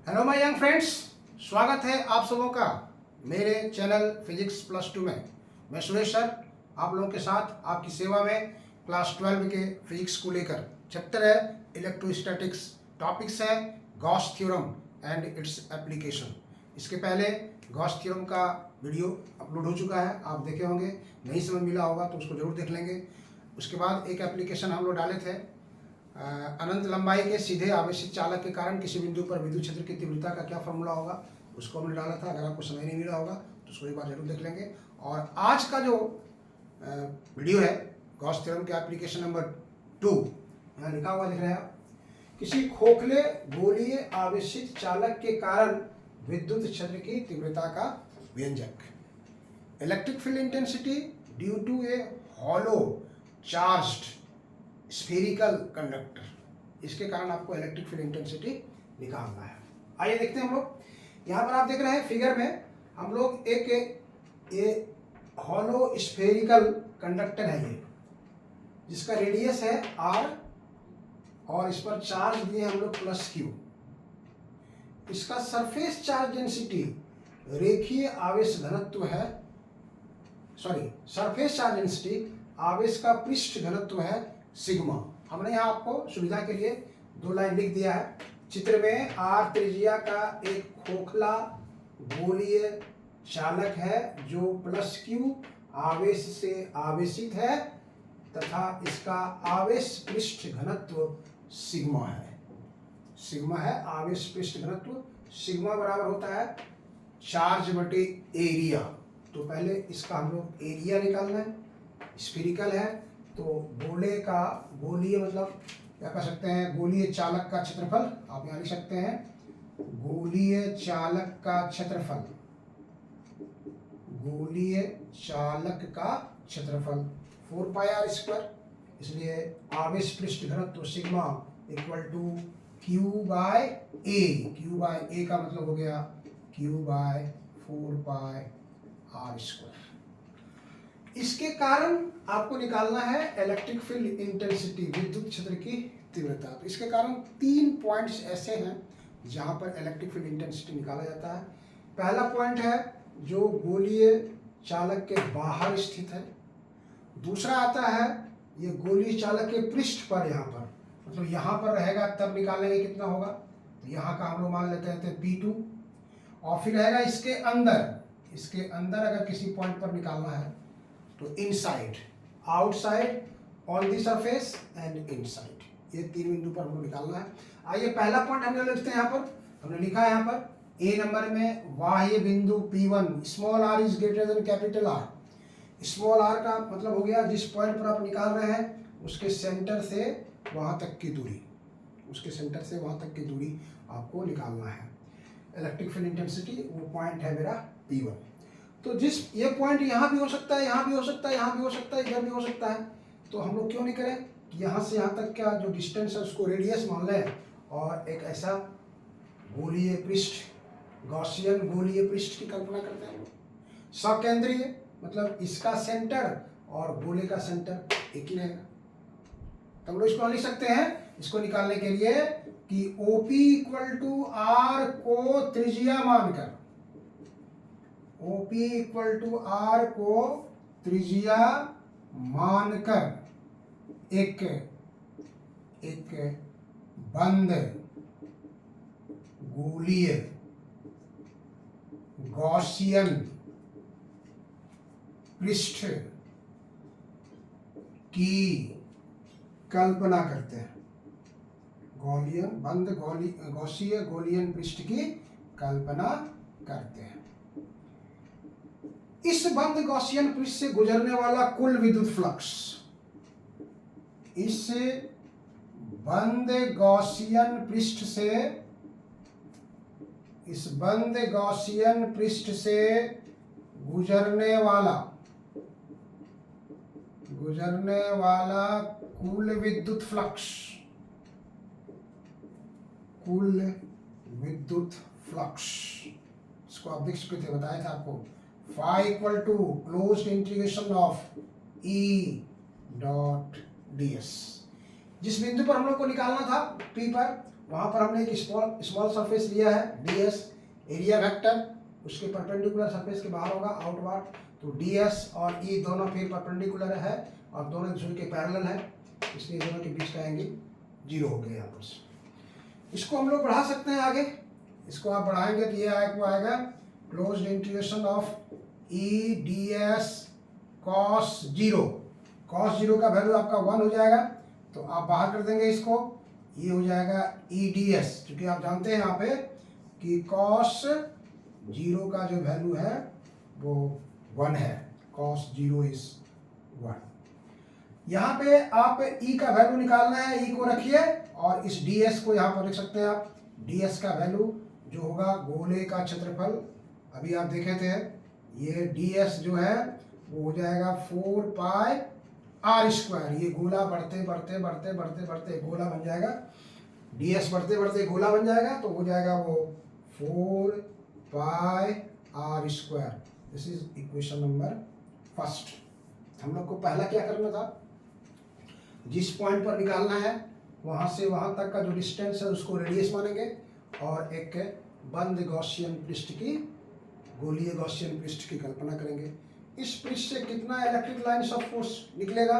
Hello my young friends, स्वागत है आप सबों का मेरे चैनल फिजिक्स प्लस 2 में। मैं सुरेश सर आप लोगों के साथ आपकी सेवा में क्लास 12 के फिजिक्स को लेकर चैप्टर है इलेक्ट्रोस्टैटिक्स। टॉपिक्स है Gauss theorem and its application. इसके पहले गॉस थ्योरम का वीडियो अपलोड हो चुका है, आप देखे होंगे। नहीं समझ मिला होगा तो उसको जरूर देख लेंगे। उसके बाद एक एप्लीकेशन हम लोग डाले थे, अनंत लंबाई के सीधे आवेशित चालक के कारण किसी बिंदु पर विद्युत क्षेत्र की तीव्रता का क्या फॉर्मूला होगा, उसको हमने डाला था। अगर आपको समय नहीं मिला होगा तो उसको एक बार जरूर देख लेंगे। और आज का जो वीडियो है गॉस थ्योरम के एप्लीकेशन नंबर 2, यहाँ लिखा हुआ दिख रहा है, किसी खोखले गोलीय आवेशित चालक के कारण विद्युत क्षेत्र की तीव्रता का व्यंजक। Electric field intensity due to a hollow charged spherical conductor, इसके कारण आपको इलेक्ट्रिक फील्ड इंटेंसिटी निकालना है। आइए देखते हैं हम लोग। यहाँ पर आप देख रहे हैं फिगर में हम लोग एक हॉलो स्फेरिकल कंडक्टर है ये, जिसका रेडियस है r और इस पर चार्ज दिए हम लोग +q। इसका सरफेस चार्ज डेंसिटी रेखीय आवेश घनत्व है, सरफेस चार्ज डेंसिटी आवेश का पृष्ठ घनत्व है सिग्मा। हमने यहाँ आपको सुविधा के लिए 2 लाइन लिख दिया है। चित्र में r त्रिज्या का एक खोखला गोलीय चालक है जो +q आवेश से आवेशित है तथा इसका आवेश पृष्ठ घनत्व सिग्मा है। सिग्मा है आवेश पृष्ठ घनत्व। सिग्मा बराबर होता है चार्ज बटे एरिया। तो पहले इसका हम लोग एरिया निकालना है। स्फेरिकल है तो गोलीय मतलब क्या कह सकते हैं, गोलीय चालक का क्षेत्रफल आप यहाँ लिख सकते हैं। गोलीय चालक का क्षेत्रफल, गोलीय चालक का क्षेत्रफल 4πr², इसलिए आवेश पृष्ठ घनत्व sigma equal to Q/A। Q/A का मतलब हो गया Q/4πr²। इसके कारण आपको निकालना है इलेक्ट्रिक फील्ड इंटेंसिटी, विद्युत क्षेत्र की तीव्रता। तो इसके कारण 3 पॉइंट्स ऐसे हैं जहां पर इलेक्ट्रिक फील्ड इंटेंसिटी निकाला जाता है। पहला पॉइंट है जो गोलीय चालक के बाहर स्थित है। दूसरा आता है ये गोलीय चालक के पृष्ठ पर, यहाँ पर मतलब यहाँ पर रहेगा तब निकालेंगे कितना होगा। तो यहाँ का हम लोग मान लेते हैं P2। और फिर रहेगा इसके अंदर अगर किसी पॉइंट पर निकालना है तो inside, outside, on the surface and inside, ये 3 बिंदु पर हमको निकालना है। आइए पहला पॉइंट हमने लिखते हैं। यहाँ पर हमने लिखा है, यहाँ पर ए नंबर में बाह्य बिंदु P1, small r is greater than capital R। Small r का मतलब हो गया जिस पॉइंट पर आप निकाल रहे हैं उसके सेंटर से वहां तक की दूरी, उसके सेंटर से वहां तक की दूरी आपको निकालना है। इलेक्ट्रिक फील्ड इंटेंसिटी वो पॉइंट है मेरा P1। तो जिस ये पॉइंट यहाँ भी हो सकता है, यहाँ भी हो सकता है, यहाँ भी हो सकता है, इधर भी हो सकता है। तो हम लोग क्यों नहीं करें कि यहाँ से यहाँ तक का जो डिस्टेंस है उसको रेडियस मान लें और एक ऐसा गोलीय पृष्ठ, गॉसियन गोलीय पृष्ठ की कल्पना करते हैं। सकेंद्रीय मतलब इसका सेंटर और गोले का सेंटर एक ही रहेगा। तो हम लोग इसको लिख सकते हैं इसको निकालने के लिए कि OP = R को त्रिज्या मानकर, OP = R को त्रिज्या मानकर एक बंद गोलीय गॉसियन पृष्ठ की कल्पना करते हैं। गॉसीय गोलियन पृष्ठ की कल्पना करते हैं। इस बंद गॉसियन पृष्ठ से गुजरने वाला कुल विद्युत फ्लक्स, इस बंद गॉसियन पृष्ठ से गुजरने वाला कुल विद्युत फ्लक्स, इसको आप देख सकते थे, बताया था आपको। phi = closed integration of E.ds। जिस बिंदु पर हम लोग को निकालना था P पर, वहाँ पर हमने एक स्मॉल सरफेस लिया है ds, एरिया वेक्टर उसके परपेंडिकुलर सरफेस के बाहर होगा आउटवर्ड, तो ds और e दोनों फिर परपेंडिकुलर है और दोनों एक दूसरे के पैरेलल है, इसलिए दोनों के बीच का एंगल 0 हो गया यहाँ पर। इसको हम लोग बढ़ा सकते हैं आगे, इसको आप बढ़ाएंगे तो ये आएगा closed integration of e ds cos 0। cos 0 का वैल्यू आपका 1 हो जाएगा, तो आप बाहर कर देंगे इसको, ये हो जाएगा e ds, क्योंकि आप जानते हैं यहाँ पे कि cos 0 का जो वैल्यू है वो 1 है, cos 0 इज 1। यहाँ पे आप e का वैल्यू निकालना है, e को रखिए और इस ds को यहाँ पर लिख सकते हैं आप। ds का वैल्यू जो होगा गोले का क्षेत्रफल, अभी आप देखे थे, ये ds जो है वो हो जाएगा 4 पाई r स्क्वायर। ये गोला बढ़ते बढ़ते बढ़ते बढ़ते बढ़ते गोला बन जाएगा, ds बढ़ते बढ़ते गोला बन जाएगा, तो हो जाएगा वो 4 पाई r square. This is equation number first. हम लोग को पहला क्या करना था, जिस पॉइंट पर निकालना है वहाँ से वहाँ तक का जो डिस्टेंस है उसको रेडियस मानेंगे और एक बंद गॉसियन पृष्ठ की, गोलीय गॉसियन पृष्ठ की कल्पना करेंगे। इस पृष्ठ से कितना इलेक्ट्रिक लाइन्स ऑफ फोर्स निकलेगा,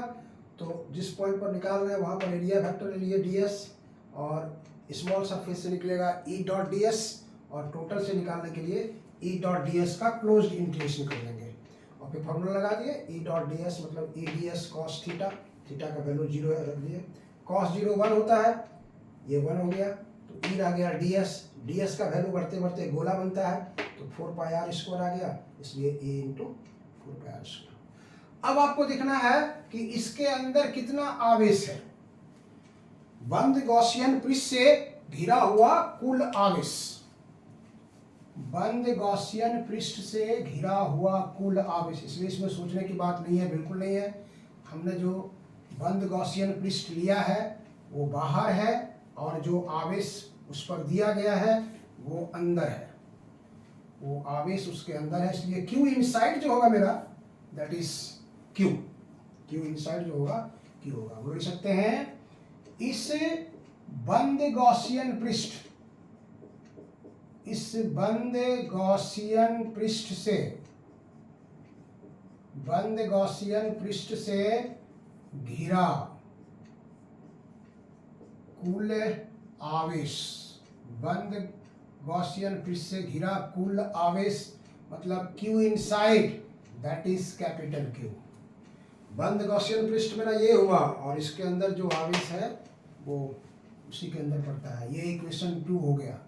तो जिस पॉइंट पर निकाल रहे हैं वहाँ पर एरिया वेक्टर ले लिए ds और स्मॉल सरफेस से निकलेगा e डॉट ds और टोटल से निकालने के लिए e डॉट ds का क्लोज्ड इंटीग्रेशन कर लेंगे और फिर फॉर्मूला लगा दिए e डॉट ds मतलब e ds cos theta, theta का वैल्यू 0 है, रख दिए। cos 0 1 होता है, ये 1 हो गया, तो e आ गया ds का वैल्यू बढ़ते बढ़ते गोला बनता है, तो 4 पाई r स्क्वायर आ गया, इसलिए e इंटू 4 पाई r स्क्वायर। अब आपको देखना है कि इसके अंदर कितना आवेश है। बंद गॉसियन पृष्ठ से घिरा हुआ कुल आवेश, बंद गॉसियन पृष्ठ से घिरा हुआ कुल आवेश, इसलिए इसमें सोचने की बात नहीं है, बिल्कुल नहीं है। हमने जो बंद गॉसियन पृष्ठ लिया है वो बाहर है और जो आवेश उस पर दिया गया है वो अंदर है, वो आवेश उसके अंदर है, इसलिए Q इनसाइड जो होगा मेरा दैट इज Q इनसाइड जो होगा Q होगा। हम लिख सकते हैं इस बंद गॉसियन पृष्ठ, इस बंद गॉसियन पृष्ठ से, बंद गॉसियन पृष्ठ से घिरा कुल आवेश, बंद गॉसियन पृष्ठ से घिरा कुल आवेश मतलब Q inside that is capital Q। बंद गॉसियन पृष्ठ मेरा ये हुआ और इसके अंदर जो आवेश है वो उसी के अंदर पड़ता है, ये इक्वेशन 2 हो गया।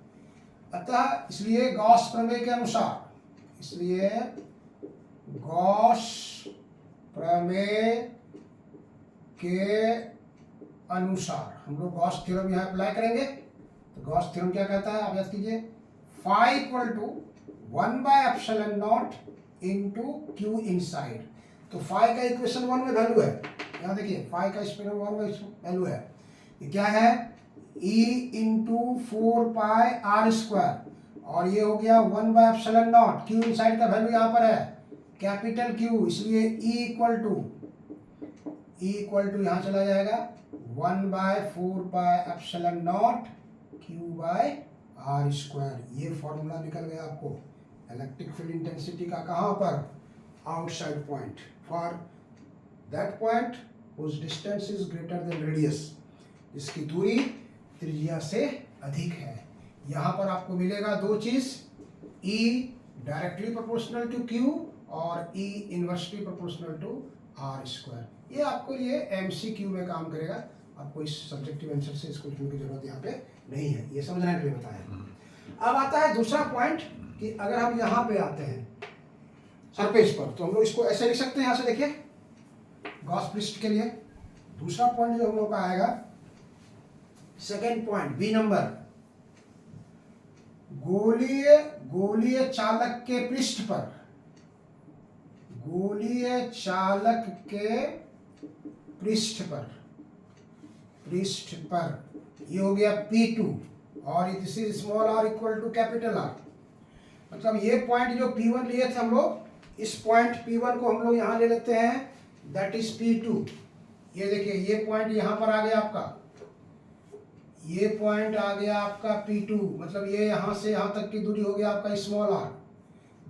अतः इसलिए गॉस प्रमेय के अनुसार, इसलिए गॉस प्रमेय के अनुसार हम लोग गॉस थ्योरम यहाँ अप्लाई करेंगे। तो गॉस थ्योरम क्या कहता है, आप याद कीजिए, phi equal to 1/ε0 into Q inside. तो फाई का इक्वेशन 1 में वैल्यू है, यहाँ देखिए फाई का इक्वेशन 1 में वैल्यू है, ये क्या है E इंटू 4 पाई r स्क्वायर और ये हो गया 1/ε0। Q इनसाइड का वैल्यू यहाँ पर है कैपिटल Q, इसलिए E इक्वल टू यहाँ चला जाएगा 1/4 पाई ε0 Q बाय r स्क्वायर। ये फॉर्मूला निकल गया आपको इलेक्ट्रिक फील्ड इंटेंसिटी का, कहाँ पर, outside point, for that point whose distance is greater than radius, इसकी दूरी त्रिज्या से अधिक है। यहाँ पर आपको मिलेगा दो चीज, E directly proportional to Q और E inversely proportional to r square. ये आपको लिए MCQ में काम करेगा, आपको इस सब्जेक्टिव आंसर से इसको लिखने की जरूरत यहाँ पे नहीं है, ये समझने के लिए बताया। अब आता है दूसरा पॉइंट कि अगर हम यहाँ पे आते हैं सरफेस पर, तो हम लोग इसको ऐसे लिख सकते हैं, यहाँ से देखिए गॉस पृष्ठ के लिए दूसरा पॉइंट जो हम लोग का आएगा, सेकेंड पॉइंट बी नंबर, गोलीय चालक के पृष्ठ पर, गोलीय चालक के पृष्ठ पर ये हो गया P2 और this is small r equal to capital R। मतलब ये पॉइंट जो P1 लिए थे हम लोग, इस पॉइंट P1 को हम लोग यहाँ ले लेते हैं, दैट इज P2। ये देखिए ये पॉइंट यहाँ पर आ गया आपका, ये पॉइंट आ गया आपका P2, मतलब ये यहाँ से यहाँ तक की दूरी हो गया आपका small r,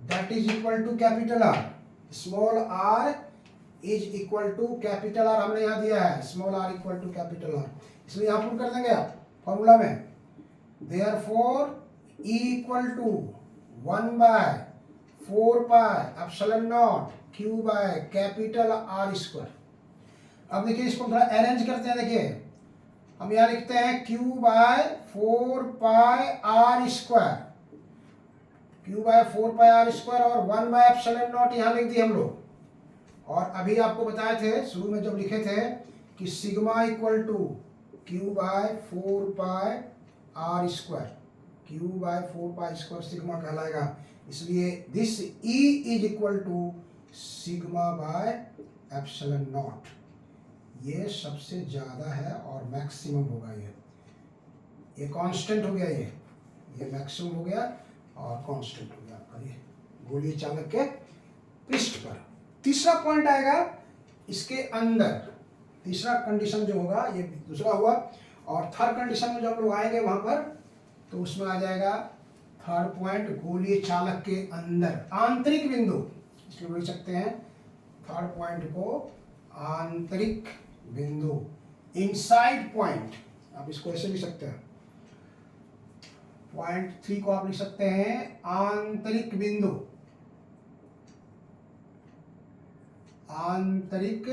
that is equal to capital R। Small r is equal to capital R हमने यहाँ दिया है, small r equal to capital R, इसलिए यहाँ पुट कर देंगे आप फॉर्मूला में। Therefore E equal to 1/4 pi epsilon naught Q by capital R square. अब देखिए इसको थोड़ा अरेंज करते हैं। देखिए हम यहाँ लिखते हैं Q/4 pi R square, Q/4 pi R square और 1/ε0 यहाँ लिख दिए हम लोग। और अभी आपको बताए थे शुरू में जब लिखे थे कि sigma equal to Q/4 pi R square, Q/4 pi square sigma कहलाएगा, इसलिए this E is equal to sigma by epsilon naught. ये सबसे ज़्यादा है और मैक्सिमम होगा। ये कांस्टेंट हो गया, ये मैक्सिमम हो गया और कांस्टेंट हो गया आपका ये गोलीय चालक के पृष्ठ पर। तीसरा पॉइंट आएगा इसके अंदर, तीसरा कंडीशन जो होगा ये दूसरा हुआ, और थर्ड कंडीशन में जब लोग आएंगे वहां पर तो उसमें आ जाएगा थर्ड पॉइंट गोलीय चालक के अंदर आंतरिक बिंदु, इसलिए बोल सकते हैं थर्ड पॉइंट को आंतरिक बिंदु, इनसाइड पॉइंट। आप इसको ऐसे लिख सकते हैं, पॉइंट 3 को आप लिख सकते हैं आंतरिक बिंदु, आंतरिक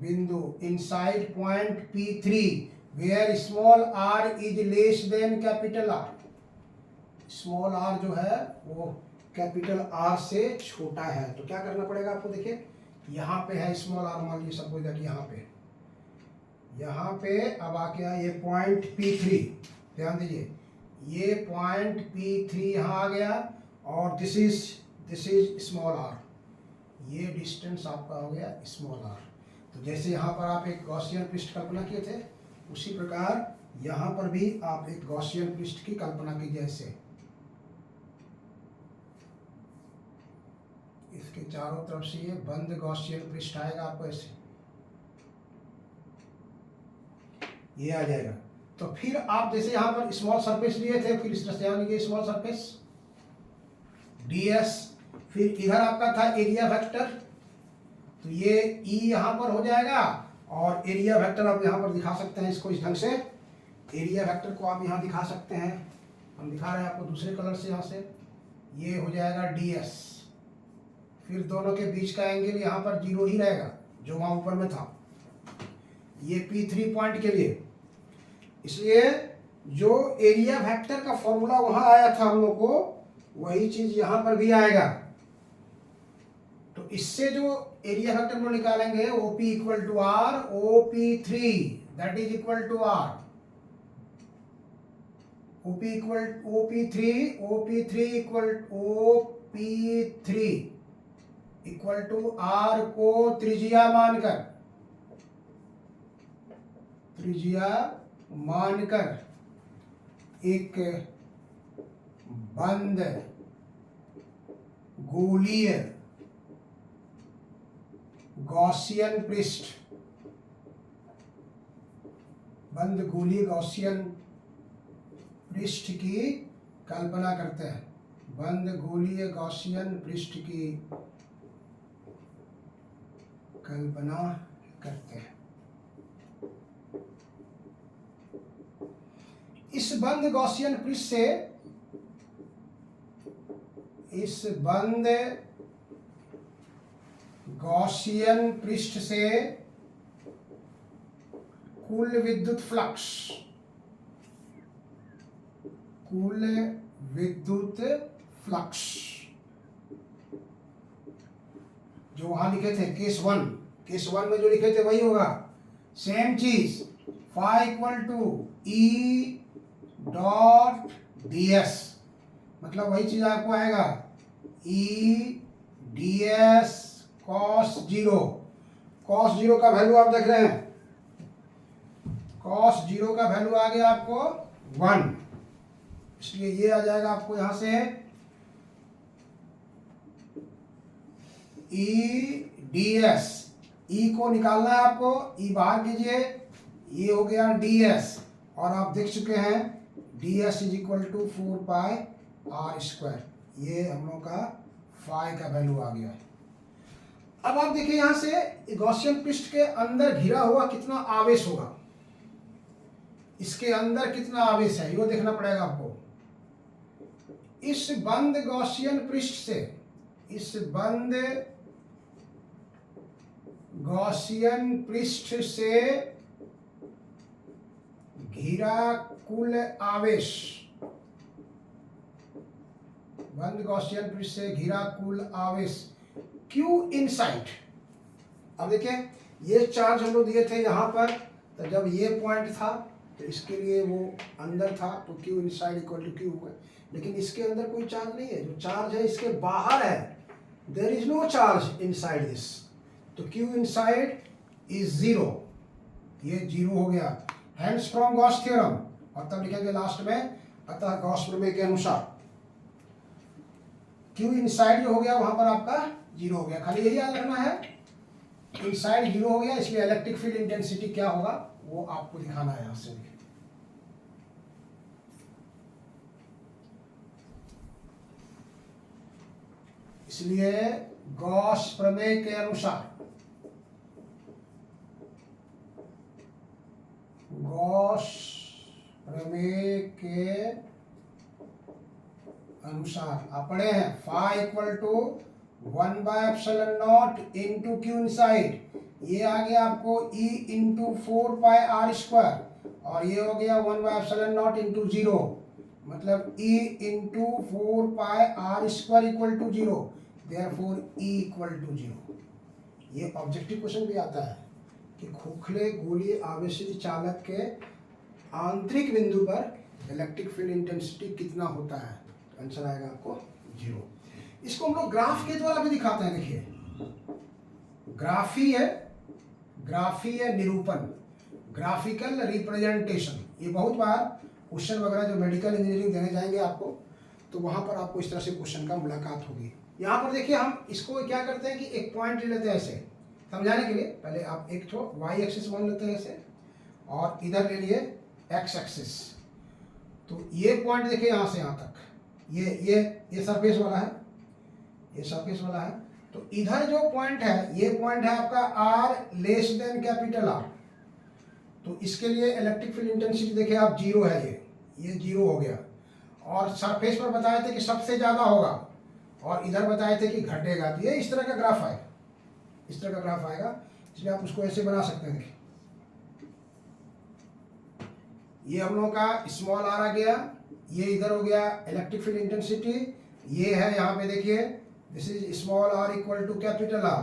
बिंदु inside point P3 where small r is less than capital R। Small r जो है वो कैपिटल R से छोटा है, तो क्या करना पड़ेगा आपको। देखिए यहाँ पे है स्मॉल r, मान लीजिए सपोज दैट यहाँ पे अब आ गया ये पॉइंट P3, ध्यान दीजिए ये पॉइंट P3 यहाँ आ गया और दिस इज स्मॉल r, ये डिस्टेंस आपका हो गया स्मॉल r। तो जैसे यहाँ पर आप एक गॉसियन पृष्ठ कल्पना किए थे, उसी प्रकार यहाँ पर भी आप एक गॉसियन पृष्ठ की कल्पना कीजिए। ऐसे इसके चारों तरफ से ये बंद गॉसियन पृष्ठ आएगा आपको, ऐसे ये आ जाएगा। तो फिर आप जैसे यहाँ पर स्मॉल सरफेस लिए थे, फिर इस तरह से यहाँ लीजिए स्मॉल सरफेस ds, फिर इधर आपका था एरिया वेक्टर, तो ये E यहाँ पर हो जाएगा और एरिया वेक्टर आप यहाँ पर दिखा सकते हैं इसको इस ढंग से। एरिया वेक्टर को आप यहाँ दिखा सकते हैं, हम दिखा रहे हैं आपको दूसरे कलर से, यहाँ से ये हो जाएगा ds, फिर दोनों के बीच का एंगल यहाँ पर 0 ही रहेगा जो वहाँ ऊपर में था, ये P3 पॉइंट के लिए। इसलिए जो एरिया वेक्टर का फॉर्मूला वहाँ आया था हम लोग को, वही चीज यहाँ पर भी आएगा। तो इससे जो एरिया वेक्टर को निकालेंगे OP equal to R, OP3 that is equal to R, OP3 equal to R को त्रिज्या मानकर एक बंद गोलीय गॉसियन पृष्ठ, बंद गोलीय गॉसियन पृष्ठ की कल्पना करते हैं, बंद गोलीय गॉसियन पृष्ठ की कल्पना करते हैं। इस बंद गॉसियन पृष्ठ से, इस बंद गॉसियन पृष्ठ से कुल विद्युत फ्लक्स, जो वहां लिखे थे केस वन में जो लिखे थे वही होगा, सेम चीज, phi equal to E dot ds, मतलब वही चीज आपको आएगा E ds cos 0 का वैल्यू आप देख रहे हैं, cos 0 का वैल्यू आ गया आपको 1, इसलिए ये आ जाएगा आपको यहां से E ds, E को निकालना है आपको, E बाहर कीजिए, ये हो गया ds, और आप देख चुके हैं D S is equal to 4 pi R square, ये हम लोग का फाई का वैल्यू आ गया है। अब आप देखिए यहां से गॉसियन पृष्ठ के अंदर घिरा हुआ कितना आवेश होगा, इसके अंदर कितना आवेश है ये देखना पड़ेगा आपको। इस बंद गॉसियन पृष्ठ से, इस बंद गॉसियन पृष्ठ से घिरा कुल आवेश, बंद गॉसियन पृष्ठ से घिरा कुल आवेश Q इनसाइड। अब देखिए ये चार्ज हम लोग दिए थे यहाँ पर, तो जब ये पॉइंट था तो इसके लिए वो अंदर था तो Q inside equal to Q हुआ, लेकिन इसके अंदर कोई चार्ज नहीं है, जो चार्ज है इसके बाहर है, there is no charge inside this, तो Q इनसाइड इज 0, ये 0 हो गया, हैंस फ्रॉम गॉस थ्योरम, और तब लिखेंगे लास्ट में अतः गॉस प्रमेय के अनुसार Q इनसाइड जो हो गया वहां पर आपका 0 हो गया। खाली यही याद रखना है, इनसाइड 0 हो गया, इसलिए इलेक्ट्रिक फील्ड इंटेंसिटी क्या होगा वो आपको दिखाना है यहां से। इसलिए गॉस प्रमेय के अनुसार, गॉस प्रमेय के अनुसार आप पढ़े हैं phi equal to 1/ε0 into Q inside, ये आ गया आपको E into 4 pi R square, और ये हो गया 1/ε0 इंटू 0, मतलब E into 4 pi R square equal to 0, therefore E equal to 0। ये ऑब्जेक्टिव क्वेश्चन भी आता है कि खोखले गोलीय आवेशित चालक के आंतरिक बिंदु पर इलेक्ट्रिक फील्ड इंटेंसिटी कितना होता है, तो आंसर आएगा आपको 0। इसको हम लोग ग्राफ के द्वारा भी दिखाते हैं। देखिए ग्राफी है निरूपण, ग्राफिकल रिप्रेजेंटेशन, ये बहुत बार क्वेश्चन वगैरह जो मेडिकल इंजीनियरिंग देने जाएंगे आपको, तो वहां पर आपको इस तरह से क्वेश्चन का मुलाकात होगी। यहाँ पर देखिए हम इसको क्या करते हैं कि एक पॉइंट ले लेते हैं ऐसे समझाने के लिए, पहले आप एक तो वाई एक्सिस मान लेते हैं ऐसे, और इधर ले लिए एक्स एक्सिस, तो ये पॉइंट देखिए यहाँ से यहाँ तक, ये सरफेस वाला है, ये सरफेस वाला है, तो इधर जो पॉइंट है ये पॉइंट है आपका R less than capital R, तो इसके लिए इलेक्ट्रिक फील्ड इंटेंसिटी देखिए आप 0 है, ये 0 हो गया, और सरफेस पर बताए थे कि सबसे ज़्यादा होगा, और इधर बताए थे कि घटेगा, तो ये इस तरह का ग्राफ आएगा, इस तरह का ग्राफ आएगा, इसलिए आप उसको ऐसे बना सकते हैं। देखिए ये हम लोगों का स्मॉल r आ गया, ये इधर हो गया इलेक्ट्रिक फील्ड इंटेंसिटी, ये है यहाँ पे देखिए this is small r equal to capital R,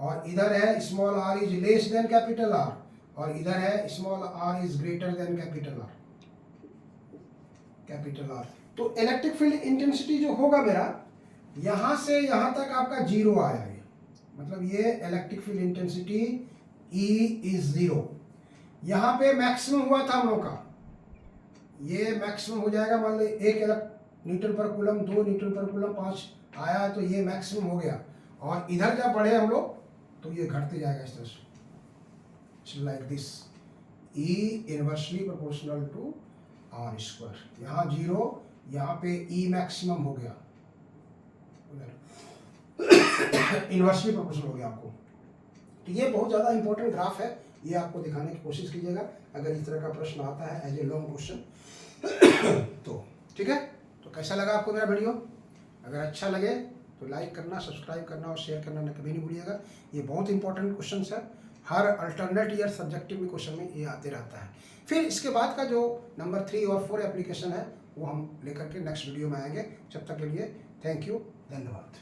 और इधर है small r is less than capital R, और इधर है small r is greater than capital R। तो इलेक्ट्रिक फील्ड इंटेंसिटी जो होगा मेरा यहाँ से यहाँ तक आपका 0 आया है, मतलब ये electric field intensity E is 0। यहाँ पे मैक्सिमम हुआ था हम लोग का, ये मैक्सिमम हो जाएगा, मान लो 1 न्यूटन पर कूलम, 2 न्यूटन पर कूलम, 5 आया तो ये मैक्सिमम हो गया, और इधर जब बढ़े हम लोग तो ये घटते जाएगा इस तरह से, like this, E inversely proportional to R square, यहाँ 0, यहाँ पे E मैक्सिमम हो गया, इनवर्सली प्रोपोर्शनल हो गया आपको। तो ये बहुत ज़्यादा इंपॉर्टेंट ग्राफ है, ये आपको दिखाने की कोशिश कीजिएगा अगर इस तरह का प्रश्न आता है एज ए लॉन्ग क्वेश्चन। तो ठीक है, तो कैसा लगा आपको मेरा वीडियो? अगर अच्छा लगे तो लाइक करना, सब्सक्राइब करना और शेयर करना कभी नहीं भूलिएगा। ये बहुत इंपॉर्टेंट क्वेश्चन है, हर अल्टरनेट ईयर सब्जेक्टिव में क्वेश्चन में ये आते रहता है। फिर इसके बाद का जो नंबर 3 और 4 एप्लीकेशन है वो हम लेकर के नेक्स्ट वीडियो में आएंगे। जब तक के लिए थैंक यू, धन्यवाद।